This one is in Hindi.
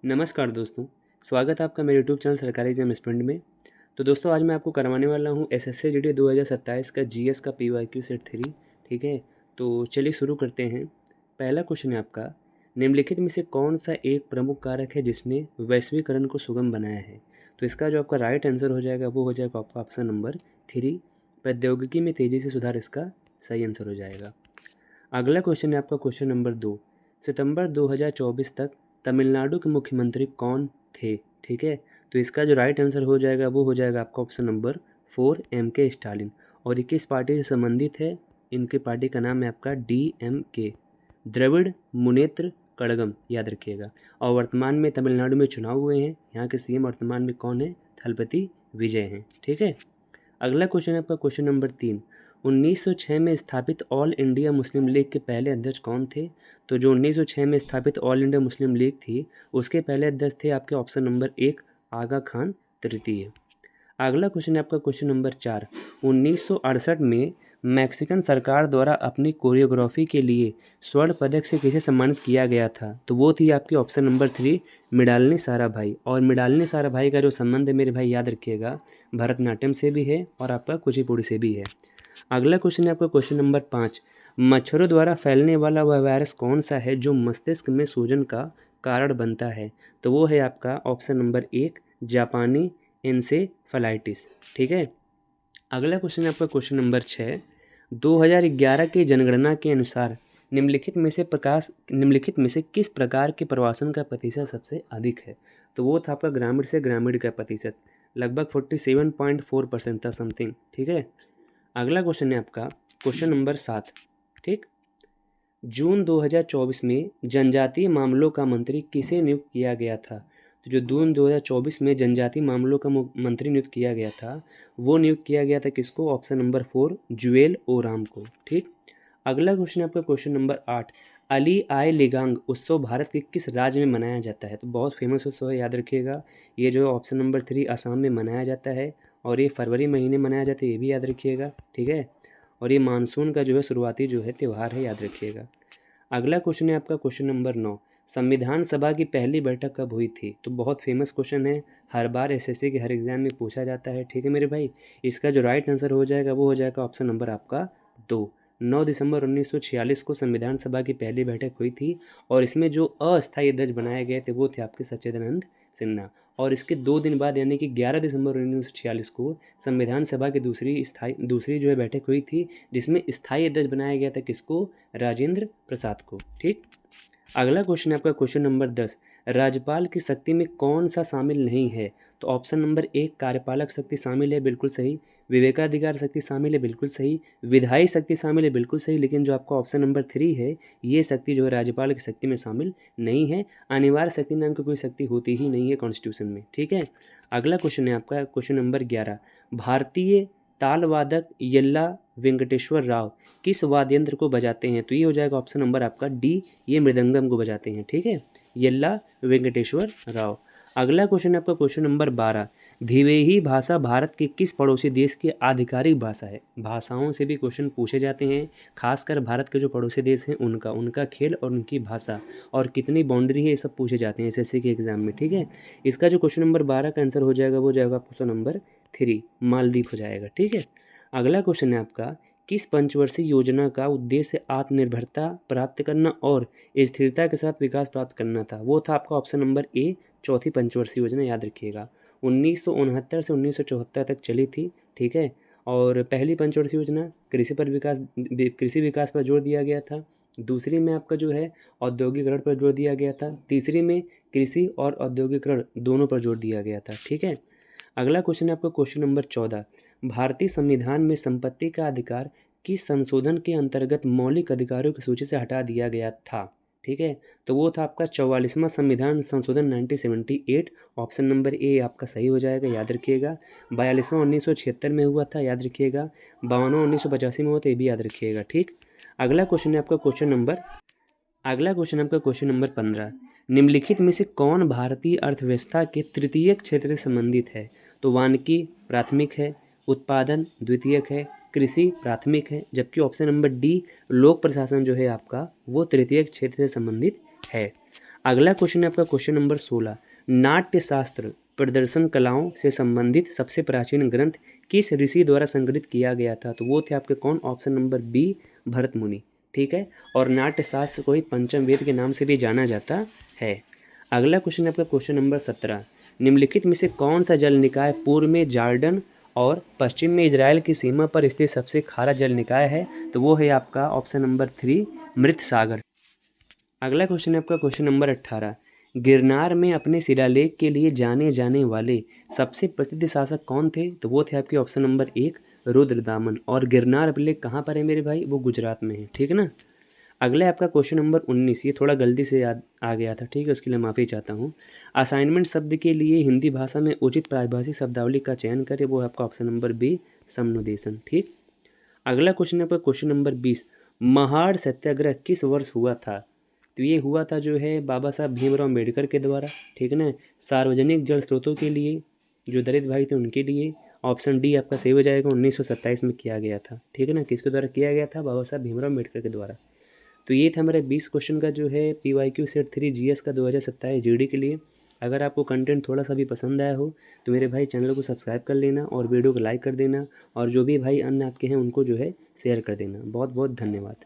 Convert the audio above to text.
नमस्कार दोस्तों, स्वागत है आपका मेरे यूट्यूब चैनल सरकारी एग्जाम एस्पिरेंट में। तो दोस्तों आज मैं आपको करवाने वाला हूँ एसएससी जीडी 2027 का जीएस का पीवाईक्यू सेट 3। ठीक है, तो चलिए शुरू करते हैं। पहला क्वेश्चन है आपका, निम्नलिखित में से कौन सा एक प्रमुख कारक है जिसने वैश्वीकरण को सुगम बनाया है? तो इसका जो आपका राइट आंसर हो जाएगा वो हो जाएगा आपका ऑप्शन नंबर 3, प्रौद्योगिकी में तेज़ी से सुधार इसका सही आंसर हो जाएगा। अगला क्वेश्चन है आपका क्वेश्चन नंबर 2, सितंबर 2024 तक तमिलनाडु के मुख्यमंत्री कौन थे? ठीक है, तो इसका जो राइट आंसर हो जाएगा वो हो जाएगा आपका ऑप्शन नंबर 4, एम.के. स्टालिन। और ये किस पार्टी से संबंधित है? इनके पार्टी का नाम है आपका DMK, द्रविड़ मुनेत्र कड़गम, याद रखिएगा। और वर्तमान में तमिलनाडु में चुनाव हुए हैं, यहाँ के सीएम वर्तमान में कौन है? थलपति विजय हैं। ठीक है, अगला क्वेश्चन है आपका क्वेश्चन नंबर 3, 1906 में स्थापित ऑल इंडिया मुस्लिम लीग के पहले अध्यक्ष कौन थे? तो जो 1906 में स्थापित ऑल इंडिया मुस्लिम लीग थी उसके पहले अध्यक्ष थे आपके ऑप्शन नंबर 1, आगा खान तृतीय। अगला क्वेश्चन है आपका क्वेश्चन नंबर 4, 1968 में मैक्सिकन सरकार द्वारा अपनी कोरियोग्राफी के लिए स्वर्ण पदक से किसे सम्मानित किया गया था? तो वो थी आपकी ऑप्शन नंबर 3, मृणालिनी साराभाई। और मृणालिनी साराभाई का जो संबंध है मेरे भाई याद रखिएगा, भरतनाट्यम से भी है और आपका कुचिपुड़ी से भी है। अगला क्वेश्चन है आपका क्वेश्चन नंबर 5, मच्छरों द्वारा फैलने वाला वह वायरस कौन सा है जो मस्तिष्क में सूजन का कारण बनता है? तो वो है आपका ऑप्शन नंबर 1, जापानी इंसेफलाइटिस। ठीक है, अगला क्वेश्चन है आपका क्वेश्चन नंबर 6, 2011 की जनगणना के अनुसार निम्नलिखित में से किस प्रकार के प्रवासन का प्रतिशत सबसे अधिक है? तो वो था आपका ग्रामीण से ग्रामीण का प्रतिशत, लगभग 47.4% था समथिंग। ठीक है, अगला क्वेश्चन है आपका क्वेश्चन नंबर 7। ठीक, जून 2024 में जनजातीय मामलों का मंत्री किसे नियुक्त किया गया था? तो जो जून 2024 में जनजातीय मामलों का मंत्री नियुक्त किया गया था वो नियुक्त किया गया था किसको? ऑप्शन नंबर 4, जुएल ओराम को। ठीक, अगला क्वेश्चन है आपका क्वेश्चन नंबर 8, अली आई लिगांग उत्सव भारत के किस राज्य में मनाया जाता है? तो बहुत फेमस उत्सव है, याद रखिएगा। ये जो ऑप्शन नंबर 3 असम में मनाया जाता है और ये फरवरी महीने मनाया जाता है, ये भी याद रखिएगा। ठीक है, और ये मानसून का जो है शुरुआती जो है त्यौहार है, याद रखिएगा। अगला क्वेश्चन है आपका क्वेश्चन नंबर 9, संविधान सभा की पहली बैठक कब हुई थी? तो बहुत फेमस क्वेश्चन है, हर बार एसएससी के हर एग्जाम में पूछा जाता है। ठीक है मेरे भाई, इसका जो राइट आंसर हो जाएगा वो हो जाएगा ऑप्शन नंबर आपका 2, 9 दिसंबर 1946 को संविधान सभा की पहली बैठक हुई थी। और इसमें जो अस्थायी अध्यक्ष बनाए गए थे वो थे आपके सच्चिदानंद सिन्हा। और इसके 2 दिन बाद यानी कि 11 दिसंबर 1946 को संविधान सभा की दूसरी जो है बैठक हुई थी, जिसमें स्थायी अध्यक्ष बनाया गया था किसको? राजेंद्र प्रसाद को। ठीक, अगला क्वेश्चन है आपका क्वेश्चन नंबर 10, राज्यपाल की शक्ति में कौन सा शामिल नहीं है? तो ऑप्शन नंबर 1, कार्यपालक शक्ति शामिल है, बिल्कुल सही। विवेकाधिकार शक्ति शामिल है, बिल्कुल सही। विधायी शक्ति शामिल है, बिल्कुल सही। लेकिन जो आपका ऑप्शन नंबर 3 है, ये शक्ति जो है राज्यपाल की शक्ति में शामिल नहीं है। अनिवार्य शक्ति नाम की कोई शक्ति होती ही नहीं है कॉन्स्टिट्यूशन में। ठीक है, अगला क्वेश्चन है आपका क्वेश्चन नंबर 11, भारतीय तालवादक यल्ला वेंकटेश्वर राव किस वाद्य यंत्र को बजाते हैं? तो ये हो जाएगा ऑप्शन नंबर आपका डी, ये मृदंगम को बजाते हैं। ठीक है, यल्ला वेंकटेश्वर राव। अगला क्वेश्चन है आपका क्वेश्चन नंबर 12, धिवेही भाषा भारत के किस पड़ोसी देश की आधिकारिक भाषा है? भाषाओं से भी क्वेश्चन पूछे जाते हैं, खासकर भारत के जो पड़ोसी देश हैं उनका खेल और उनकी भाषा और कितनी बाउंड्री है, ये सब पूछे जाते हैं एसएससी के एग्जाम में। ठीक है, इसका जो क्वेश्चन नंबर 12 का आंसर हो जाएगा वो हो जाएगा क्वेश्चन नंबर 3, मालदीव हो जाएगा। ठीक है, अगला क्वेश्चन है आपका, किस पंचवर्षीय योजना का उद्देश्य आत्मनिर्भरता प्राप्त करना और स्थिरता के साथ विकास प्राप्त करना था? वो था आपका ऑप्शन नंबर ए, चौथी पंचवर्षीय योजना, याद रखिएगा। 1969 से 1974 तक चली थी। ठीक है, और पहली पंचवर्षीय योजना कृषि विकास पर जोर दिया गया था। दूसरी में आपका जो है औद्योगिकरण पर जोर दिया गया था। तीसरी में कृषि और औद्योगिकरण दोनों पर जोर दिया गया था। ठीक है, अगला क्वेश्चन है आपका क्वेश्चन नंबर 14, भारतीय संविधान में संपत्ति का अधिकार किस संशोधन के अंतर्गत मौलिक अधिकारों की सूची से हटा दिया गया था? ठीक है, तो वो था आपका 44वां संविधान संशोधन 1978, ऑप्शन नंबर ए आपका सही हो जाएगा, याद रखिएगा। 42वां 1976 में हुआ था, याद रखिएगा। 52वां 1985 में हुआ था, ये भी याद रखिएगा। ठीक, अगला क्वेश्चन है आपका क्वेश्चन नंबर 15, निम्नलिखित में से कौन भारतीय अर्थव्यवस्था के तृतीय क्षेत्र से संबंधित है? तो वानिकी प्राथमिक है, उत्पादन द्वितीयक है, कृषि प्राथमिक है, जबकि ऑप्शन नंबर डी, लोक प्रशासन जो है आपका वो तृतीय क्षेत्र से संबंधित है। अगला क्वेश्चन है आपका क्वेश्चन नंबर 16। नाट्य शास्त्र प्रदर्शन कलाओं से संबंधित सबसे प्राचीन ग्रंथ किस ऋषि द्वारा संग्रहित किया गया था? तो वो थे आपके कौन? ऑप्शन नंबर बी, भरत मुनि। ठीक है, और नाट्य शास्त्र को ही पंचम वेद के नाम से भी जाना जाता है। अगला क्वेश्चन है आपका क्वेश्चन नंबर 17। निम्नलिखित में से कौन सा जल निकाय पूर्व में जॉर्डन और पश्चिम में इजराइल की सीमा पर स्थित सबसे खारा जल निकाय है? तो वो है आपका ऑप्शन नंबर 3, मृत सागर। अगला क्वेश्चन है आपका क्वेश्चन नंबर 18। गिरनार में अपने शिलालेख के लिए जाने जाने वाले सबसे प्रसिद्ध शासक कौन थे? तो वो थे आपके ऑप्शन नंबर 1, रुद्रदामन। और गिरनार अभिलेख कहाँ पर है मेरे भाई? वो गुजरात में है। ठीक है ना। अगला है आपका क्वेश्चन नंबर 19। ये थोड़ा गलती से याद आ गया था, ठीक है, उसके लिए माफ़ी चाहता हूँ। असाइनमेंट शब्द के लिए हिंदी भाषा में उचित पारिभाषिक शब्दावली का चयन करें। वो है आपका ऑप्शन नंबर बी, समनुदेशन। ठीक। अगला क्वेश्चन है आपका क्वेश्चन नंबर 20। महाड़ सत्याग्रह किस वर्ष हुआ था? तो ये हुआ था जो है बाबा साहब भीमराव अम्बेडकर के द्वारा। ठीक है ना। सार्वजनिक जल स्रोतों के लिए, जो दलित भाई थे उनके लिए। ऑप्शन डी आपका सही हो जाएगा। 1927 में किया गया था। ठीक है ना। किसके द्वारा किया गया था? बाबा साहब भीमराव अम्बेडकर के द्वारा। तो ये था हमारे 20 क्वेश्चन का जो है PYQ सेट 3 GS का 2027 GD के लिए। अगर आपको कंटेंट थोड़ा सा भी पसंद आया हो तो मेरे भाई चैनल को सब्सक्राइब कर लेना और वीडियो को लाइक कर देना, और जो भी भाई अन्य आपके हैं उनको जो है शेयर कर देना। बहुत बहुत धन्यवाद।